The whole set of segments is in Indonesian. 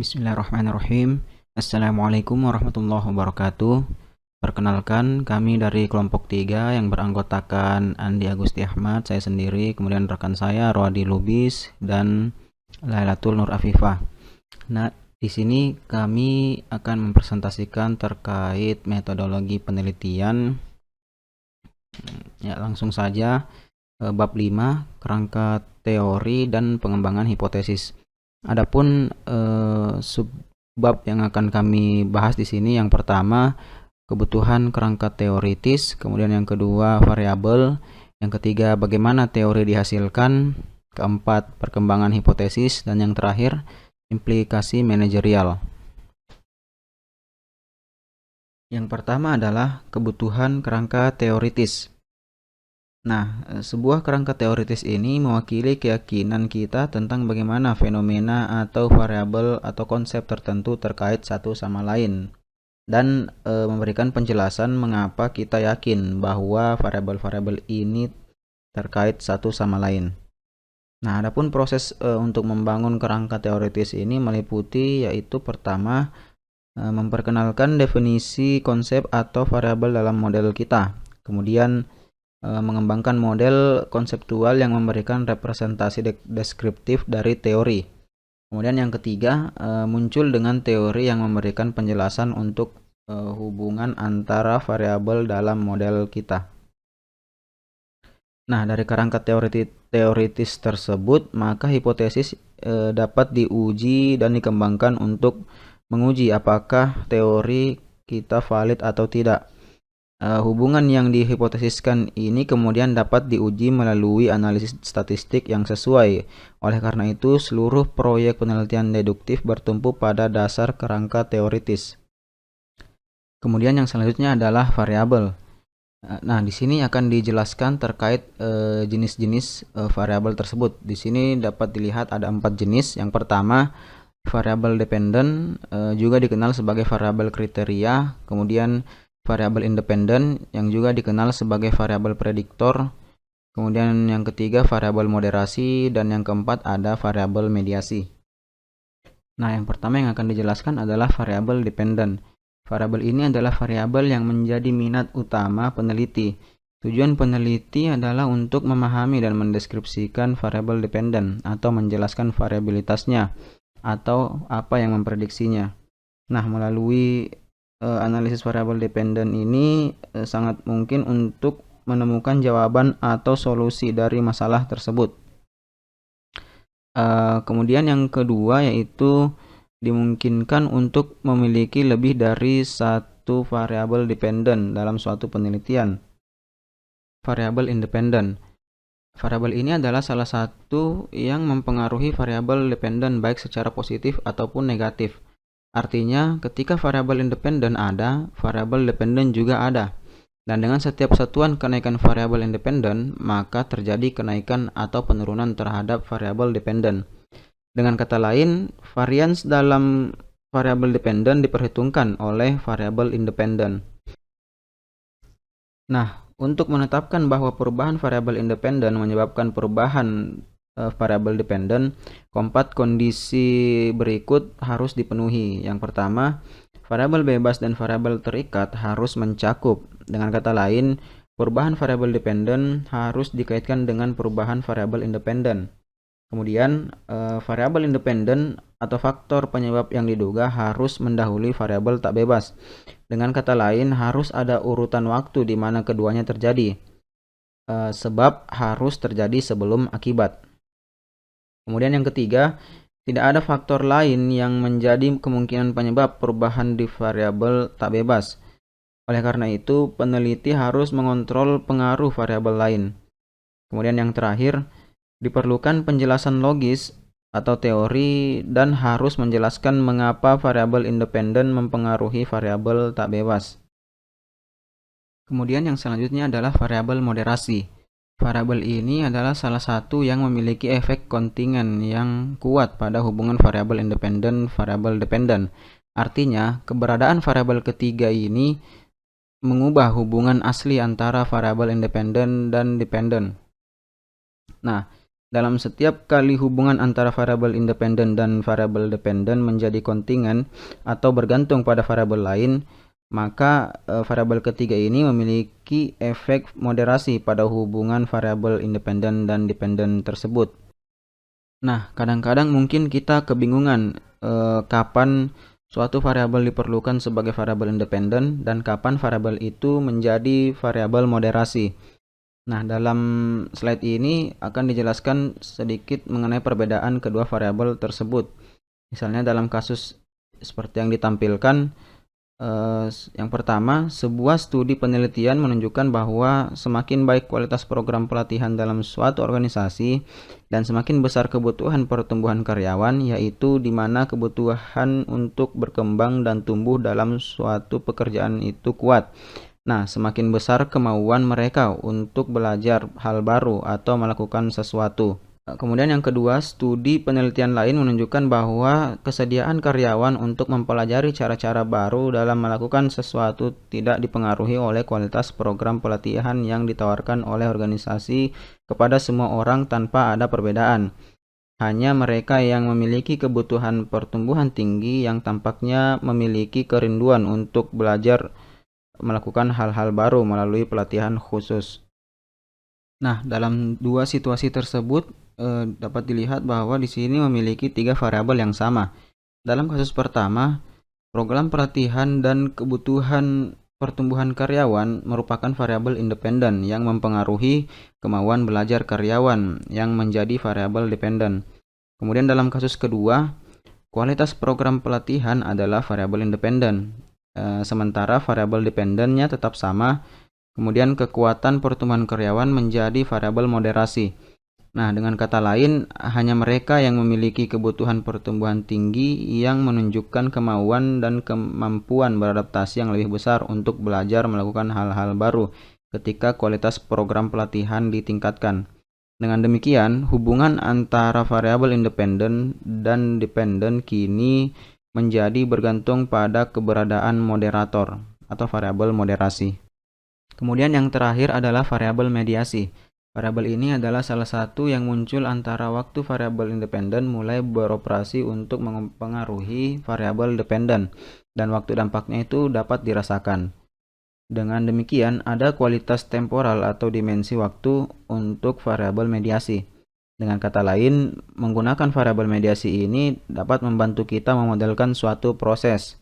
Bismillahirrahmanirrahim. Assalamualaikum warahmatullahi wabarakatuh. Perkenalkan, kami dari kelompok 3 yang beranggotakan Andi Agusti Ahmad, saya sendiri, kemudian rekan saya Roadi Lubis dan Lailatul Nur Afifah. Nah, di sini kami akan mempresentasikan terkait metodologi penelitian. Ya, langsung saja bab 5, kerangka teori dan pengembangan hipotesis. Adapun subbab yang akan kami bahas di sini, yang pertama kebutuhan kerangka teoritis, kemudian yang kedua variabel, yang ketiga bagaimana teori dihasilkan, keempat perkembangan hipotesis, dan yang terakhir implikasi manajerial. Yang pertama adalah kebutuhan kerangka teoritis. Nah, sebuah kerangka teoritis ini mewakili keyakinan kita tentang bagaimana fenomena atau variabel atau konsep tertentu terkait satu sama lain, dan memberikan penjelasan mengapa kita yakin bahwa variabel-variabel ini terkait satu sama lain. Nah, adapun proses untuk membangun kerangka teoritis ini meliputi, yaitu pertama, memperkenalkan definisi konsep atau variabel dalam model kita, kemudian mengembangkan model konseptual yang memberikan representasi deskriptif dari teori. Kemudian yang ketiga, muncul dengan teori yang memberikan penjelasan untuk hubungan antara variabel dalam model kita. Nah, dari kerangka teoritis tersebut, maka hipotesis dapat diuji dan dikembangkan untuk menguji apakah teori kita valid atau tidak. Hubungan yang dihipotesiskan ini kemudian dapat diuji melalui analisis statistik yang sesuai. Oleh karena itu, seluruh proyek penelitian deduktif bertumpu pada dasar kerangka teoritis. Kemudian yang selanjutnya adalah variabel. Nah, di sini akan dijelaskan terkait jenis-jenis variabel tersebut. Di sini dapat dilihat ada 4 jenis. Yang pertama, variabel dependent, juga dikenal sebagai variabel kriteria. Kemudian variabel independen yang juga dikenal sebagai variabel prediktor. Kemudian yang ketiga variabel moderasi, dan yang keempat ada variabel mediasi. Nah, yang pertama yang akan dijelaskan adalah variabel dependent. Variabel ini adalah variabel yang menjadi minat utama peneliti. Tujuan peneliti adalah untuk memahami dan mendeskripsikan variabel dependent atau menjelaskan variabilitasnya atau apa yang memprediksinya. Nah, melalui analisis variabel dependent ini sangat mungkin untuk menemukan jawaban atau solusi dari masalah tersebut. Kemudian yang kedua yaitu dimungkinkan untuk memiliki lebih dari satu variabel dependent dalam suatu penelitian. Variabel independen. Variabel ini adalah salah satu yang mempengaruhi variabel dependent baik secara positif ataupun negatif. Artinya, ketika variabel independen ada, variabel dependen juga ada. Dan dengan setiap satuan kenaikan variabel independen, maka terjadi kenaikan atau penurunan terhadap variabel dependen. Dengan kata lain, varians dalam variabel dependen diperhitungkan oleh variabel independen. Nah, untuk menetapkan bahwa perubahan variabel independen menyebabkan perubahan variabel dependen, keempat kondisi berikut harus dipenuhi. Yang pertama, variabel bebas dan variabel terikat harus mencakup. Dengan kata lain, perubahan variabel dependen harus dikaitkan dengan perubahan variabel independen. Kemudian, variabel independen atau faktor penyebab yang diduga harus mendahului variabel tak bebas. Dengan kata lain, harus ada urutan waktu di mana keduanya terjadi. Sebab harus terjadi sebelum akibat. Kemudian yang ketiga, tidak ada faktor lain yang menjadi kemungkinan penyebab perubahan di variabel tak bebas. Oleh karena itu, peneliti harus mengontrol pengaruh variabel lain. Kemudian yang terakhir, diperlukan penjelasan logis atau teori dan harus menjelaskan mengapa variabel independen mempengaruhi variabel tak bebas. Kemudian yang selanjutnya adalah variabel moderasi. Variabel ini adalah salah satu yang memiliki efek kontingen yang kuat pada hubungan variabel independen-variabel dependen. Artinya, keberadaan variabel ketiga ini mengubah hubungan asli antara variabel independen dan dependen. Nah, Dalam setiap kali hubungan antara variabel independen dan variabel dependen menjadi kontingen atau bergantung pada variabel lain, maka variabel ketiga ini memiliki efek moderasi pada hubungan variabel independen dan dependen tersebut. Nah, kadang-kadang mungkin kita kebingungan kapan suatu variabel diperlukan sebagai variabel independen dan kapan variabel itu menjadi variabel moderasi. Nah, dalam slide ini akan dijelaskan sedikit mengenai perbedaan kedua variabel tersebut. Misalnya dalam kasus seperti yang ditampilkan, yang pertama, sebuah studi penelitian menunjukkan bahwa semakin baik kualitas program pelatihan dalam suatu organisasi dan semakin besar kebutuhan pertumbuhan karyawan, yaitu di mana kebutuhan untuk berkembang dan tumbuh dalam suatu pekerjaan itu kuat. Nah, semakin besar kemauan mereka untuk belajar hal baru atau melakukan sesuatu. Kemudian yang kedua, studi penelitian lain menunjukkan bahwa kesediaan karyawan untuk mempelajari cara-cara baru dalam melakukan sesuatu tidak dipengaruhi oleh kualitas program pelatihan yang ditawarkan oleh organisasi kepada semua orang tanpa ada perbedaan. Hanya mereka yang memiliki kebutuhan pertumbuhan tinggi yang tampaknya memiliki kerinduan untuk belajar melakukan hal-hal baru melalui pelatihan khusus. Nah, dalam dua situasi tersebut dapat dilihat bahwa di sini memiliki tiga variabel yang sama. Dalam kasus pertama, program pelatihan dan kebutuhan pertumbuhan karyawan merupakan variabel independen yang mempengaruhi kemauan belajar karyawan yang menjadi variabel dependen. Kemudian dalam kasus kedua, kualitas program pelatihan adalah variabel independen, sementara variabel dependennya tetap sama. Kemudian kekuatan pertumbuhan karyawan menjadi variabel moderasi. Nah, dengan kata lain, hanya mereka yang memiliki kebutuhan pertumbuhan tinggi yang menunjukkan kemauan dan kemampuan beradaptasi yang lebih besar untuk belajar melakukan hal-hal baru ketika kualitas program pelatihan ditingkatkan. Dengan demikian, hubungan antara variabel independen dan dependen kini menjadi bergantung pada keberadaan moderator atau variabel moderasi. Kemudian yang terakhir adalah variabel mediasi. Variabel ini adalah salah satu yang muncul antara waktu variabel independen mulai beroperasi untuk mempengaruhi variabel dependen, dan waktu dampaknya itu dapat dirasakan. Dengan demikian, ada kualitas temporal atau dimensi waktu untuk variabel mediasi. Dengan kata lain, menggunakan variabel mediasi ini dapat membantu kita memodelkan suatu proses.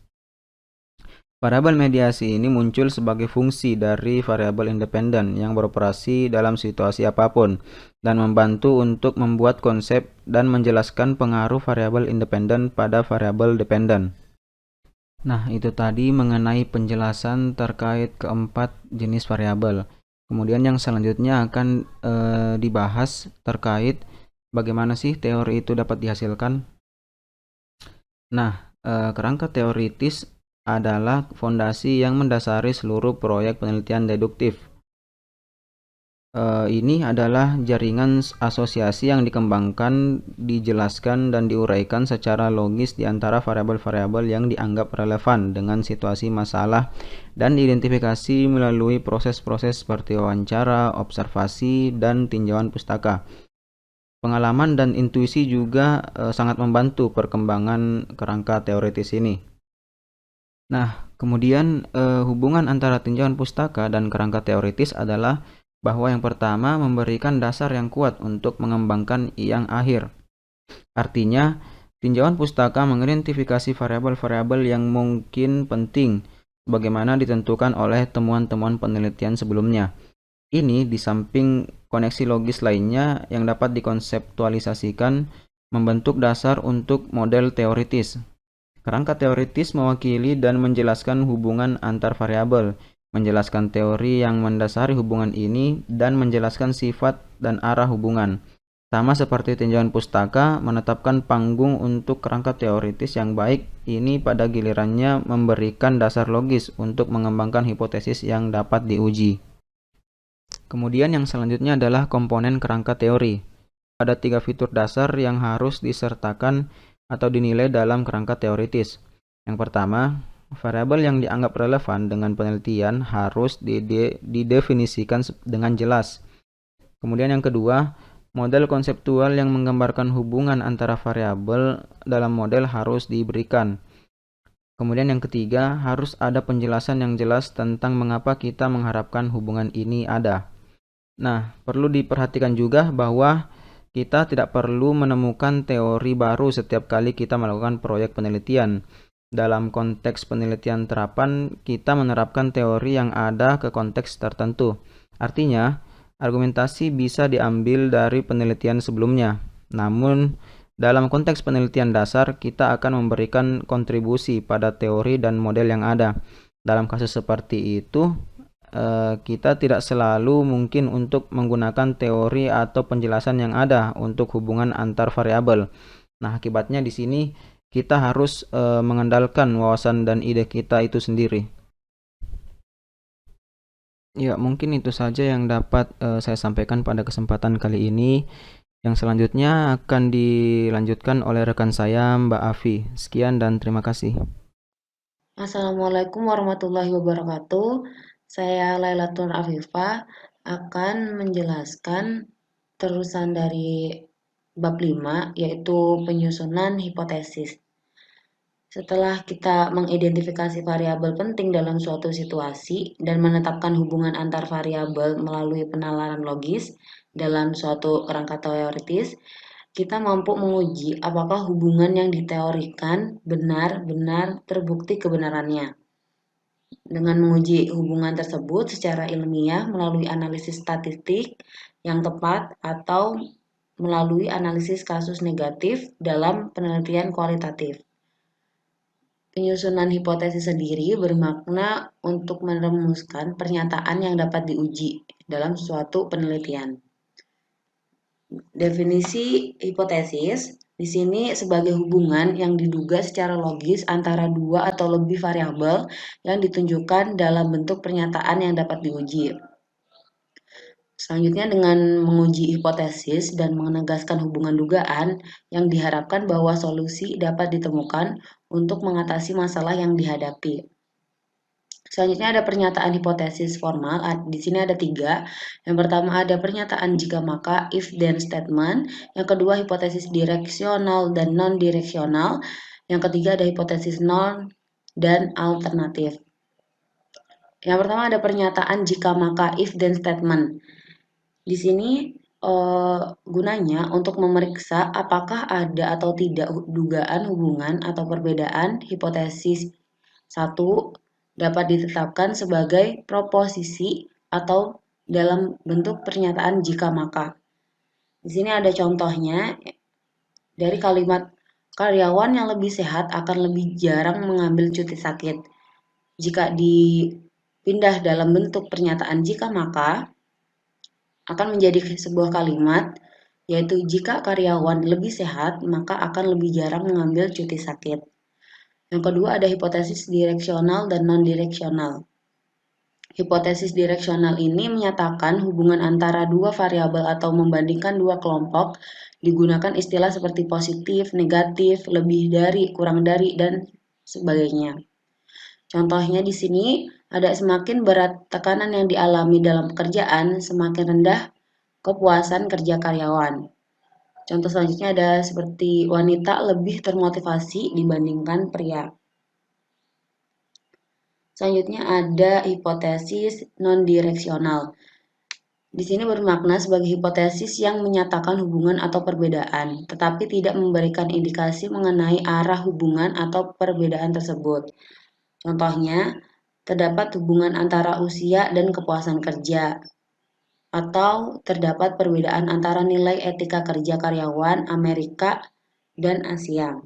Variabel mediasi ini muncul sebagai fungsi dari variabel independen yang beroperasi dalam situasi apapun dan membantu untuk membuat konsep dan menjelaskan pengaruh variabel independen pada variabel dependen. Nah, itu tadi mengenai penjelasan terkait keempat jenis variabel. Kemudian yang selanjutnya akan dibahas terkait bagaimana sih teori itu dapat dihasilkan. Nah, kerangka teoritis adalah fondasi yang mendasari seluruh proyek penelitian deduktif. Ini adalah jaringan asosiasi yang dikembangkan, dijelaskan, dan diuraikan secara logis di antara variabel-variabel yang dianggap relevan dengan situasi masalah dan diidentifikasi melalui proses-proses seperti wawancara, observasi, dan tinjauan pustaka. Pengalaman dan intuisi juga sangat membantu perkembangan kerangka teoritis ini. Nah, kemudian hubungan antara tinjauan pustaka dan kerangka teoritis adalah bahwa yang pertama memberikan dasar yang kuat untuk mengembangkan yang akhir. Artinya, tinjauan pustaka mengidentifikasi variabel-variabel yang mungkin penting sebagaimana ditentukan oleh temuan-temuan penelitian sebelumnya. Ini di samping koneksi logis lainnya yang dapat dikonseptualisasikan membentuk dasar untuk model teoritis. Kerangka teoritis mewakili dan menjelaskan hubungan antar variabel, menjelaskan teori yang mendasari hubungan ini, dan menjelaskan sifat dan arah hubungan. Sama seperti tinjauan pustaka, menetapkan panggung untuk kerangka teoritis yang baik ini pada gilirannya memberikan dasar logis untuk mengembangkan hipotesis yang dapat diuji. Kemudian yang selanjutnya adalah komponen kerangka teori. Ada 3 fitur dasar yang harus disertakan atau dinilai dalam kerangka teoritis. Yang pertama, variabel yang dianggap relevan dengan penelitian harus didefinisikan dengan jelas. Kemudian yang kedua, Model konseptual yang menggambarkan hubungan antara variabel dalam model harus diberikan. Kemudian yang ketiga, harus ada penjelasan yang jelas tentang mengapa kita mengharapkan hubungan ini ada. Nah, perlu diperhatikan juga bahwa kita tidak perlu menemukan teori baru setiap kali kita melakukan proyek penelitian. Dalam konteks penelitian terapan, kita menerapkan teori yang ada ke konteks tertentu. Artinya, argumentasi bisa diambil dari penelitian sebelumnya. Namun, dalam konteks penelitian dasar, kita akan memberikan kontribusi pada teori dan model yang ada. Dalam kasus seperti itu, kita tidak selalu mungkin untuk menggunakan teori atau penjelasan yang ada untuk hubungan antar variabel. Nah, akibatnya di sini kita harus mengandalkan wawasan dan ide kita itu sendiri. Ya, mungkin itu saja yang dapat saya sampaikan pada kesempatan kali ini. Yang selanjutnya akan dilanjutkan oleh rekan saya, Mbak Afi. Sekian dan terima kasih. Assalamualaikum warahmatullahi wabarakatuh. Saya Lailatul Afifah akan menjelaskan terusan dari bab 5 yaitu penyusunan hipotesis. Setelah kita mengidentifikasi variabel penting dalam suatu situasi dan menetapkan hubungan antar variabel melalui penalaran logis dalam suatu kerangka teoritis, kita mampu menguji apakah hubungan yang diteorikan benar-benar terbukti kebenarannya. Dengan menguji hubungan tersebut secara ilmiah melalui analisis statistik yang tepat atau melalui analisis kasus negatif dalam penelitian kualitatif. Penyusunan hipotesis sendiri bermakna untuk merumuskan pernyataan yang dapat diuji dalam suatu penelitian. Definisi hipotesis di sini sebagai hubungan yang diduga secara logis antara dua atau lebih variabel yang ditunjukkan dalam bentuk pernyataan yang dapat diuji. Selanjutnya dengan menguji hipotesis dan menegaskan hubungan dugaan yang diharapkan bahwa solusi dapat ditemukan untuk mengatasi masalah yang dihadapi. Selanjutnya ada pernyataan hipotesis formal. Di sini ada 3. Yang pertama ada pernyataan jika maka if then statement. Yang kedua hipotesis direksional dan non-direksional. Yang ketiga ada hipotesis non dan alternatif. Yang pertama ada pernyataan jika maka if then statement. Di sini gunanya untuk memeriksa apakah ada atau tidak dugaan hubungan atau perbedaan hipotesis 1 dapat ditetapkan sebagai proposisi atau dalam bentuk pernyataan jika maka. Di sini ada contohnya dari kalimat karyawan yang lebih sehat akan lebih jarang mengambil cuti sakit. Jika dipindah dalam bentuk pernyataan jika maka akan menjadi sebuah kalimat yaitu jika karyawan lebih sehat maka akan lebih jarang mengambil cuti sakit. Yang kedua ada hipotesis direksional dan non-direksional. Hipotesis direksional ini menyatakan hubungan antara dua variabel atau membandingkan dua kelompok digunakan istilah seperti positif, negatif, lebih dari, kurang dari, dan sebagainya. Contohnya di sini ada semakin berat tekanan yang dialami dalam pekerjaan, semakin rendah kepuasan kerja karyawan. Contoh selanjutnya ada seperti wanita lebih termotivasi dibandingkan pria. Selanjutnya ada hipotesis non-direksional. Di sini bermakna sebagai hipotesis yang menyatakan hubungan atau perbedaan, tetapi tidak memberikan indikasi mengenai arah hubungan atau perbedaan tersebut. Contohnya, terdapat hubungan antara usia dan kepuasan kerja, atau terdapat perbedaan antara nilai etika kerja karyawan Amerika dan Asia.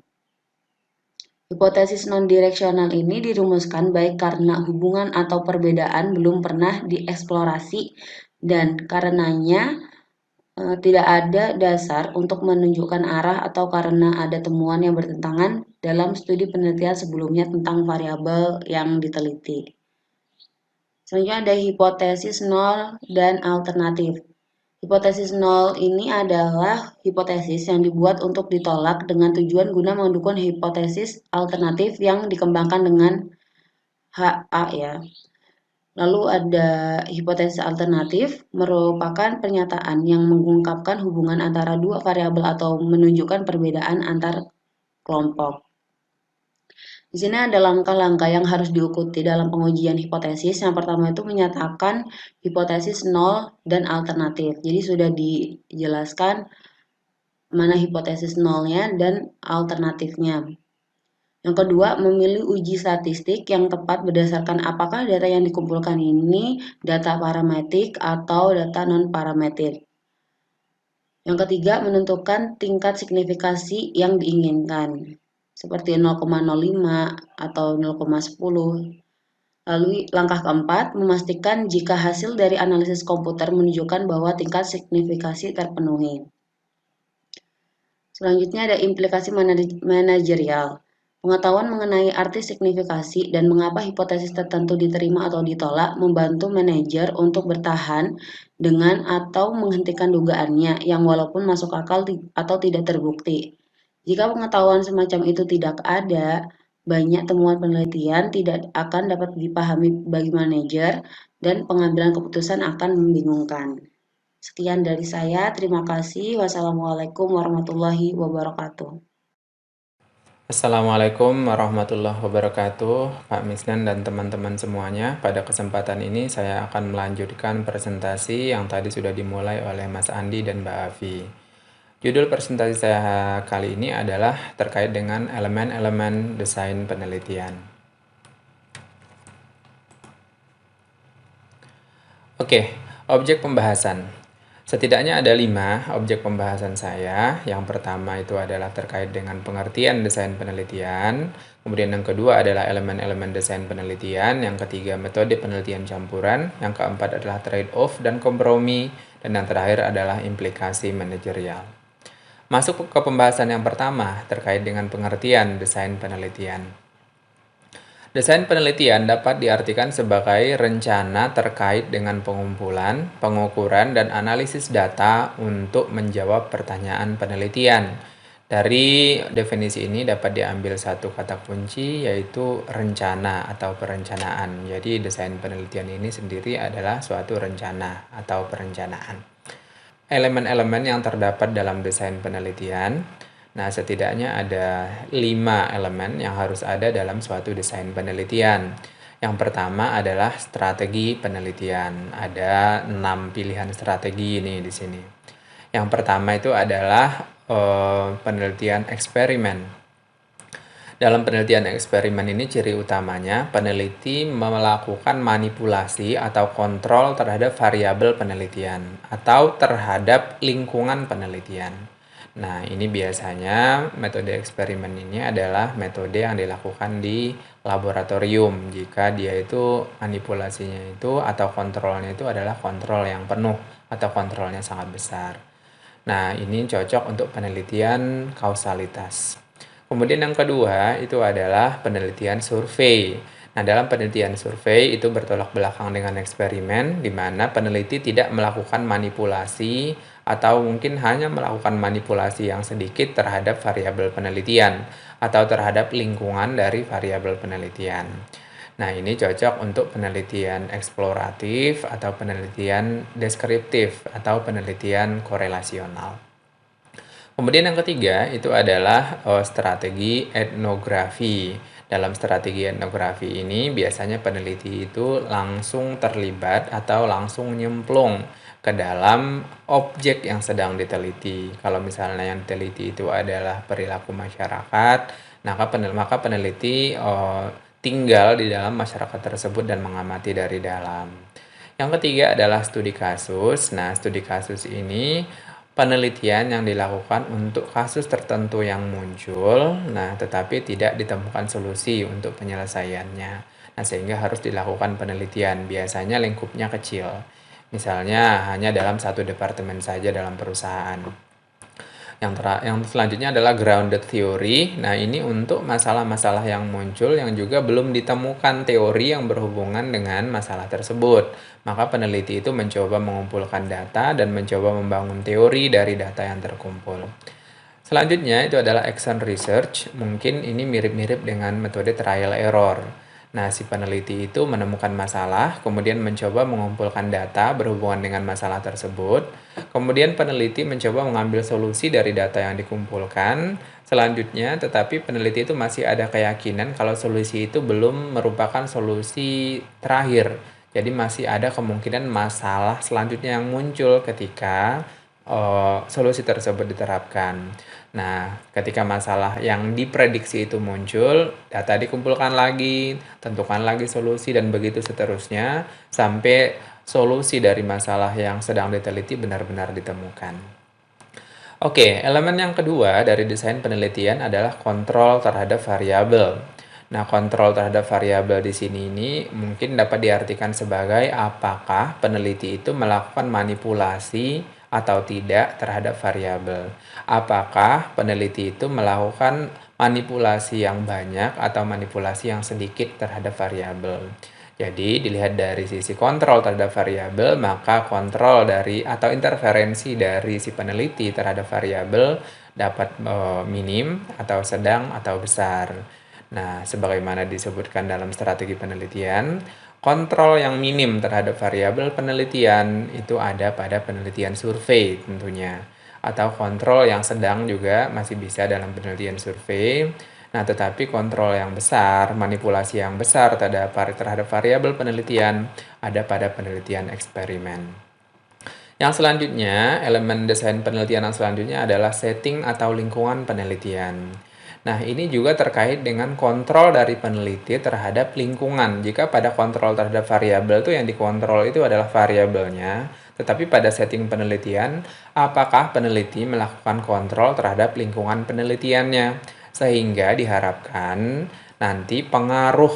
Hipotesis non-direksional ini dirumuskan baik karena hubungan atau perbedaan belum pernah dieksplorasi dan karenanya tidak ada dasar untuk menunjukkan arah atau karena ada temuan yang bertentangan dalam studi penelitian sebelumnya tentang variabel yang diteliti. Selanjutnya ada hipotesis nol dan alternatif. Hipotesis nol ini adalah hipotesis yang dibuat untuk ditolak dengan tujuan guna mendukung hipotesis alternatif yang dikembangkan dengan HA ya. Lalu ada hipotesis alternatif, merupakan pernyataan yang mengungkapkan hubungan antara dua variabel atau menunjukkan perbedaan antar kelompok. Di sini ada langkah-langkah yang harus diikuti dalam pengujian hipotesis. Yang pertama itu menyatakan hipotesis nol dan alternatif. Jadi sudah dijelaskan mana hipotesis nolnya dan alternatifnya. Yang kedua, memilih uji statistik yang tepat berdasarkan apakah data yang dikumpulkan ini data parametrik atau data non-parametrik. Yang ketiga, menentukan tingkat signifikasi yang diinginkan, seperti 0,05 atau 0,10. Lalu langkah keempat, memastikan jika hasil dari analisis komputer menunjukkan bahwa tingkat signifikasi terpenuhi. Selanjutnya ada implikasi manajerial. Pengetahuan mengenai arti signifikasi dan mengapa hipotesis tertentu diterima atau ditolak membantu manajer untuk bertahan dengan atau menghentikan dugaannya yang walaupun masuk akal atau tidak terbukti. Jika pengetahuan semacam itu tidak ada, banyak temuan penelitian tidak akan dapat dipahami bagi manajer dan pengambilan keputusan akan membingungkan. Sekian dari saya, terima kasih. Wassalamualaikum warahmatullahi wabarakatuh. Assalamualaikum warahmatullahi wabarakatuh, Pak Misnan dan teman-teman semuanya. Pada kesempatan ini saya akan melanjutkan presentasi yang tadi sudah dimulai oleh Mas Andi dan Mbak Avi. Judul presentasi saya kali ini adalah terkait dengan elemen-elemen desain penelitian. Oke, objek pembahasan. Setidaknya ada 5 objek pembahasan saya. Yang pertama itu adalah terkait dengan pengertian desain penelitian. Kemudian yang kedua adalah elemen-elemen desain penelitian. Yang ketiga metode penelitian campuran. Yang keempat adalah trade-off dan kompromi. Dan yang terakhir adalah implikasi manajerial. Masuk ke pembahasan yang pertama terkait dengan pengertian desain penelitian. Desain penelitian dapat diartikan sebagai rencana terkait dengan pengumpulan, pengukuran, dan analisis data untuk menjawab pertanyaan penelitian. Dari definisi ini dapat diambil satu kata kunci, yaitu rencana atau perencanaan. Jadi desain penelitian ini sendiri adalah suatu rencana atau perencanaan. Elemen-elemen yang terdapat dalam desain penelitian. Nah, setidaknya ada 5 elemen yang harus ada dalam suatu desain penelitian. Yang pertama adalah strategi penelitian. Ada 6 pilihan strategi ini di sini. Yang pertama itu adalah penelitian eksperimen. Dalam penelitian eksperimen ini ciri utamanya peneliti melakukan manipulasi atau kontrol terhadap variabel penelitian atau terhadap lingkungan penelitian. Nah, ini biasanya metode eksperimen ini adalah metode yang dilakukan di laboratorium jika dia itu manipulasinya itu atau kontrolnya itu adalah kontrol yang penuh atau kontrolnya sangat besar. Nah, ini cocok untuk penelitian kausalitas. Kemudian yang kedua itu adalah penelitian survei. Nah, dalam penelitian survei itu bertolak belakang dengan eksperimen di mana peneliti tidak melakukan manipulasi atau mungkin hanya melakukan manipulasi yang sedikit terhadap variabel penelitian atau terhadap lingkungan dari variabel penelitian. Nah, ini cocok untuk penelitian eksploratif atau penelitian deskriptif atau penelitian korelasional. Kemudian yang ketiga itu adalah strategi etnografi. Dalam strategi etnografi ini biasanya peneliti itu langsung terlibat atau langsung nyemplung ke dalam objek yang sedang diteliti. Kalau misalnya yang diteliti itu adalah perilaku masyarakat, maka peneliti tinggal di dalam masyarakat tersebut dan mengamati dari dalam. Yang ketiga adalah studi kasus. Nah, studi kasus ini penelitian yang dilakukan untuk kasus tertentu yang muncul, nah tetapi tidak ditemukan solusi untuk penyelesaiannya. Nah, sehingga harus dilakukan penelitian, biasanya lingkupnya kecil. Misalnya hanya dalam satu departemen saja dalam perusahaan. Yang selanjutnya adalah grounded theory. Nah, ini untuk masalah-masalah yang muncul yang juga belum ditemukan teori yang berhubungan dengan masalah tersebut. Maka peneliti itu mencoba mengumpulkan data dan mencoba membangun teori dari data yang terkumpul. Selanjutnya itu adalah action research. Mungkin ini mirip-mirip dengan metode trial error. Nah, si peneliti itu menemukan masalah, kemudian mencoba mengumpulkan data berhubungan dengan masalah tersebut. Kemudian peneliti mencoba mengambil solusi dari data yang dikumpulkan. Selanjutnya, tetapi peneliti itu masih ada keyakinan kalau solusi itu belum merupakan solusi terakhir. Jadi masih ada kemungkinan masalah selanjutnya yang muncul ketika solusi tersebut diterapkan. Nah, ketika masalah yang diprediksi itu muncul, data dikumpulkan lagi, tentukan lagi solusi, dan begitu seterusnya sampai solusi dari masalah yang sedang diteliti benar-benar ditemukan. Oke, elemen yang kedua dari desain penelitian adalah kontrol terhadap variabel. Nah, kontrol terhadap variabel di sini ini mungkin dapat diartikan sebagai apakah peneliti itu melakukan manipulasi atau tidak terhadap variabel. Apakah peneliti itu melakukan manipulasi yang banyak atau manipulasi yang sedikit terhadap variabel. Jadi, dilihat dari sisi kontrol terhadap variabel, maka kontrol dari atau interferensi dari si peneliti terhadap variabel dapat minim atau sedang atau besar. Nah, sebagaimana disebutkan dalam strategi penelitian, kontrol yang minim terhadap variabel penelitian itu ada pada penelitian survei tentunya. Atau kontrol yang sedang juga masih bisa dalam penelitian survei. Nah, tetapi kontrol yang besar, manipulasi yang besar terhadap variabel penelitian ada pada penelitian eksperimen. Yang selanjutnya, elemen desain penelitian yang selanjutnya adalah setting atau lingkungan penelitian. Nah, ini juga terkait dengan kontrol dari peneliti terhadap lingkungan. Jika pada kontrol terhadap variabel itu yang dikontrol itu adalah variabelnya, tetapi pada setting penelitian, apakah peneliti melakukan kontrol terhadap lingkungan penelitiannya? Sehingga diharapkan nanti pengaruh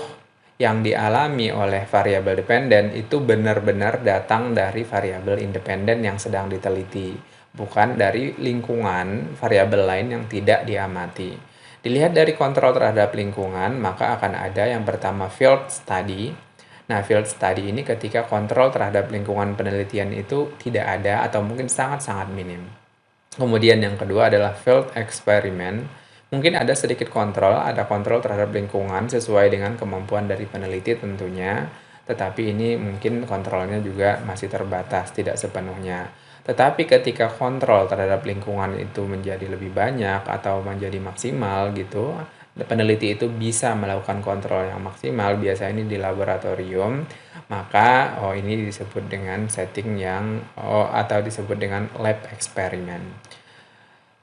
yang dialami oleh variabel dependen itu benar-benar datang dari variabel independen yang sedang diteliti, bukan dari lingkungan variabel lain yang tidak diamati. Dilihat dari kontrol terhadap lingkungan, maka akan ada yang pertama field study. Nah, field study ini ketika kontrol terhadap lingkungan penelitian itu tidak ada atau mungkin sangat-sangat minim. Kemudian yang kedua adalah field experiment. Mungkin ada sedikit kontrol, ada kontrol terhadap lingkungan sesuai dengan kemampuan dari peneliti tentunya, tetapi ini mungkin kontrolnya juga masih terbatas, tidak sepenuhnya. Tetapi ketika kontrol terhadap lingkungan itu menjadi lebih banyak atau menjadi maksimal gitu, peneliti itu bisa melakukan kontrol yang maksimal, biasanya ini di laboratorium, maka ini disebut dengan setting yang atau disebut dengan lab eksperimen.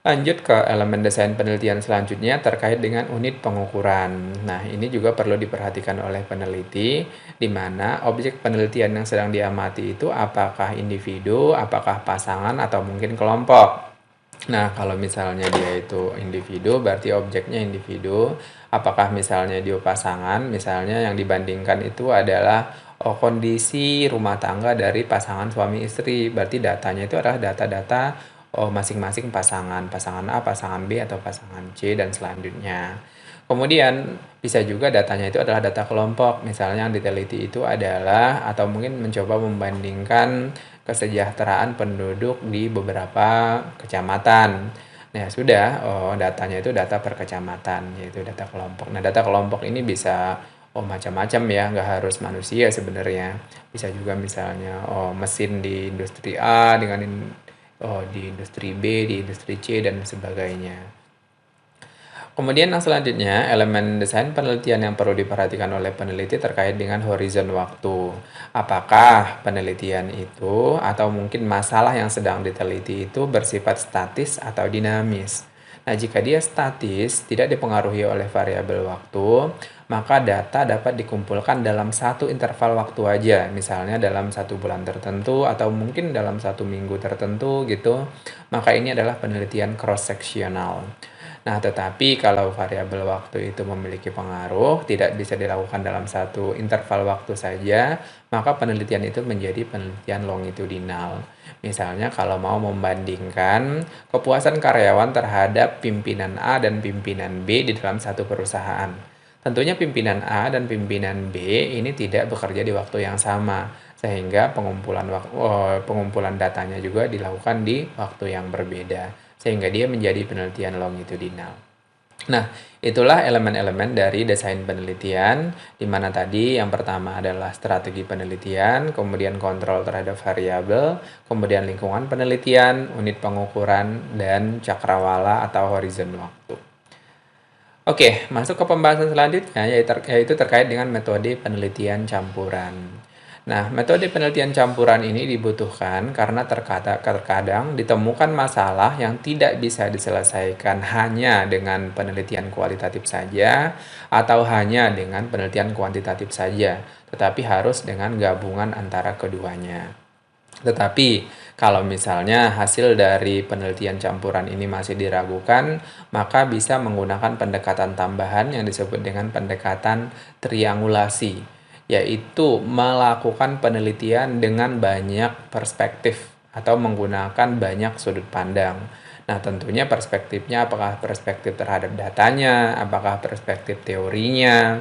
Lanjut ke elemen desain penelitian selanjutnya terkait dengan unit pengukuran. Nah, ini juga perlu diperhatikan oleh peneliti, di mana objek penelitian yang sedang diamati itu apakah individu, apakah pasangan, atau mungkin kelompok. Nah, kalau misalnya dia itu individu, berarti objeknya individu. Apakah misalnya dia pasangan, misalnya yang dibandingkan itu adalah kondisi rumah tangga dari pasangan suami istri, berarti datanya itu adalah data-data masing-masing pasangan, pasangan A, pasangan B, atau pasangan C, dan selanjutnya. Kemudian bisa juga datanya itu adalah data kelompok, misalnya yang diteliti itu adalah atau mungkin mencoba membandingkan kesejahteraan penduduk di beberapa kecamatan. Nah, sudah datanya itu data per kecamatan, yaitu data kelompok. Nah, data kelompok ini bisa macam-macam ya, nggak harus manusia sebenarnya. Bisa juga misalnya mesin di industri A dengan di industri B, di industri C, dan sebagainya. Kemudian yang selanjutnya, elemen desain penelitian yang perlu diperhatikan oleh peneliti terkait dengan horizon waktu. Apakah penelitian itu atau mungkin masalah yang sedang diteliti itu bersifat statis atau dinamis? Nah, jika dia statis, tidak dipengaruhi oleh variabel waktu, maka data dapat dikumpulkan dalam satu interval waktu aja, misalnya dalam 1 bulan tertentu atau mungkin dalam 1 minggu tertentu gitu. Maka ini adalah penelitian cross-sectional. Nah, tetapi kalau variabel waktu itu memiliki pengaruh, tidak bisa dilakukan dalam satu interval waktu saja, maka penelitian itu menjadi penelitian longitudinal. Misalnya kalau mau membandingkan kepuasan karyawan terhadap pimpinan A dan pimpinan B di dalam satu perusahaan. Tentunya pimpinan A dan pimpinan B ini tidak bekerja di waktu yang sama, sehingga pengumpulan datanya juga dilakukan di waktu yang berbeda, sehingga dia menjadi penelitian longitudinal. Nah, itulah elemen-elemen dari desain penelitian, di mana tadi yang pertama adalah strategi penelitian, kemudian kontrol terhadap variabel, kemudian lingkungan penelitian, unit pengukuran, dan cakrawala atau horizon waktu. Oke, masuk ke pembahasan selanjutnya yaitu terkait dengan metode penelitian campuran. Nah, metode penelitian campuran ini dibutuhkan karena terkadang ditemukan masalah yang tidak bisa diselesaikan hanya dengan penelitian kualitatif saja atau hanya dengan penelitian kuantitatif saja, tetapi harus dengan gabungan antara keduanya. Tetapi kalau misalnya hasil dari penelitian campuran ini masih diragukan, maka bisa menggunakan pendekatan tambahan yang disebut dengan pendekatan triangulasi, yaitu melakukan penelitian dengan banyak perspektif atau menggunakan banyak sudut pandang. Nah, tentunya perspektifnya apakah perspektif terhadap datanya, apakah perspektif teorinya,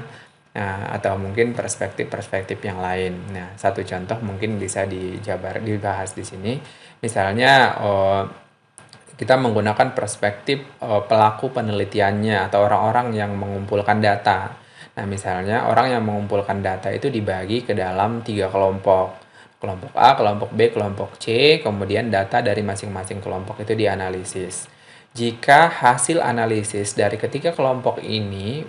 nah, atau mungkin perspektif-perspektif yang lain. Nah, satu contoh mungkin bisa dibahas di sini. Misalnya, kita menggunakan perspektif pelaku penelitiannya atau orang-orang yang mengumpulkan data. Nah, misalnya orang yang mengumpulkan data itu dibagi ke dalam 3 kelompok. Kelompok A, kelompok B, kelompok C, kemudian data dari masing-masing kelompok itu dianalisis. Jika hasil analisis dari ketiga kelompok ini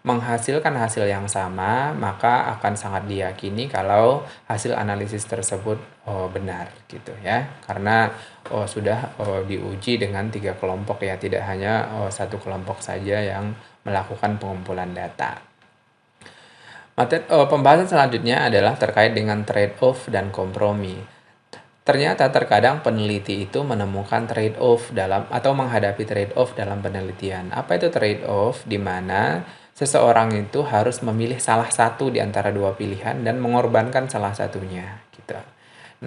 menghasilkan hasil yang sama, maka akan sangat diyakini kalau hasil analisis tersebut benar gitu ya. Karena sudah diuji dengan 3 kelompok ya, tidak hanya satu kelompok saja yang melakukan pengumpulan data. Pembahasan selanjutnya adalah terkait dengan trade-off dan kompromi. Ternyata terkadang peneliti itu menemukan trade-off atau menghadapi trade-off dalam penelitian. Apa itu trade-off? Di mana seseorang itu harus memilih salah satu di antara dua pilihan dan mengorbankan salah satunya gitu.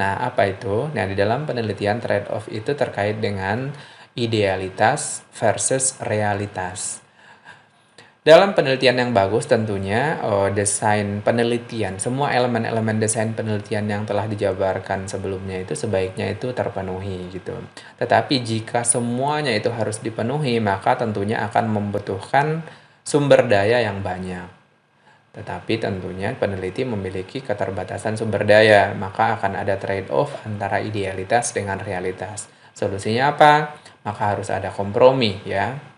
Nah, apa itu? Nah, di dalam penelitian trade-off itu terkait dengan idealitas versus realitas. Dalam penelitian yang bagus tentunya desain penelitian, semua elemen-elemen desain penelitian yang telah dijabarkan sebelumnya itu sebaiknya itu terpenuhi gitu. Tetapi jika semuanya itu harus dipenuhi, maka tentunya akan membutuhkan sumber daya yang banyak. Tetapi tentunya peneliti memiliki keterbatasan sumber daya, maka akan ada trade-off antara idealitas dengan realitas. Solusinya apa? Maka harus ada kompromi ya.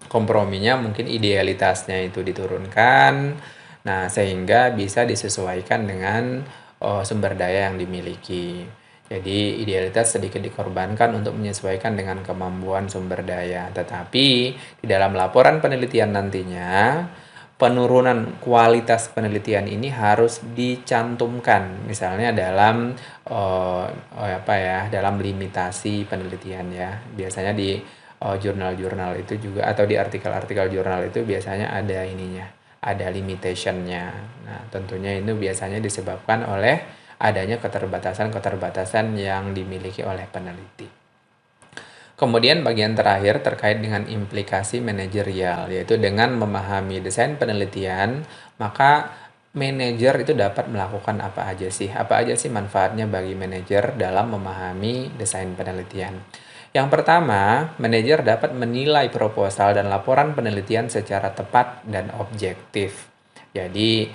Komprominya mungkin idealitasnya itu diturunkan, nah sehingga bisa disesuaikan dengan sumber daya yang dimiliki. Jadi idealitas sedikit dikorbankan untuk menyesuaikan dengan kemampuan sumber daya. Tetapi di dalam laporan penelitian nantinya, penurunan kualitas penelitian ini harus dicantumkan, misalnya dalam dalam limitasi penelitian ya. Biasanya di jurnal-jurnal itu juga atau di artikel-artikel jurnal itu biasanya ada ininya, ada limitationnya. Nah, tentunya itu biasanya disebabkan oleh adanya keterbatasan-keterbatasan yang dimiliki oleh peneliti. Kemudian bagian terakhir terkait dengan implikasi manajerial, yaitu dengan memahami desain penelitian, maka manajer itu dapat melakukan apa aja sih manfaatnya bagi manajer dalam memahami desain penelitian. Yang pertama, manajer dapat menilai proposal dan laporan penelitian secara tepat dan objektif. Jadi,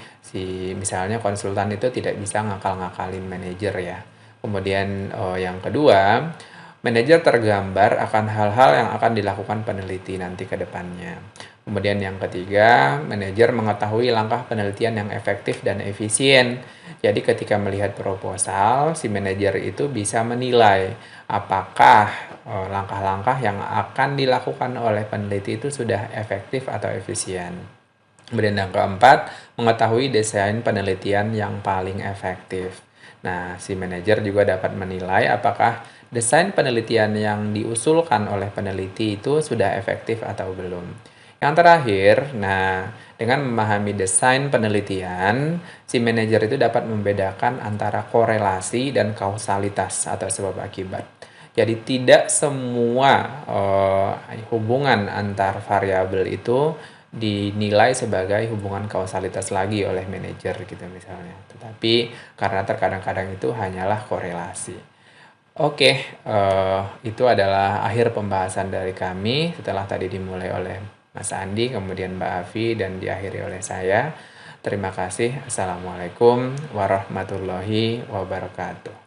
misalnya konsultan itu tidak bisa ngakal-ngakalin manajer ya. Kemudian yang kedua, manajer tergambar akan hal-hal yang akan dilakukan peneliti nanti ke depannya. Kemudian yang ketiga, manajer mengetahui langkah penelitian yang efektif dan efisien. Jadi ketika melihat proposal, si manajer itu bisa menilai apakah langkah-langkah yang akan dilakukan oleh peneliti itu sudah efektif atau efisien. Kemudian yang keempat, mengetahui desain penelitian yang paling efektif. Nah, si manajer juga dapat menilai apakah desain penelitian yang diusulkan oleh peneliti itu sudah efektif atau belum. Yang terakhir, nah, dengan memahami desain penelitian, si manajer itu dapat membedakan antara korelasi dan kausalitas atau sebab akibat. Jadi tidak semua hubungan antar variabel itu dinilai sebagai hubungan kausalitas lagi oleh manajer gitu misalnya. Tetapi karena terkadang-kadang itu hanyalah korelasi. Oke, itu adalah akhir pembahasan dari kami setelah tadi dimulai oleh Mas Andi, kemudian Mbak Afi, dan diakhiri oleh saya. Terima kasih. Assalamualaikum warahmatullahi wabarakatuh.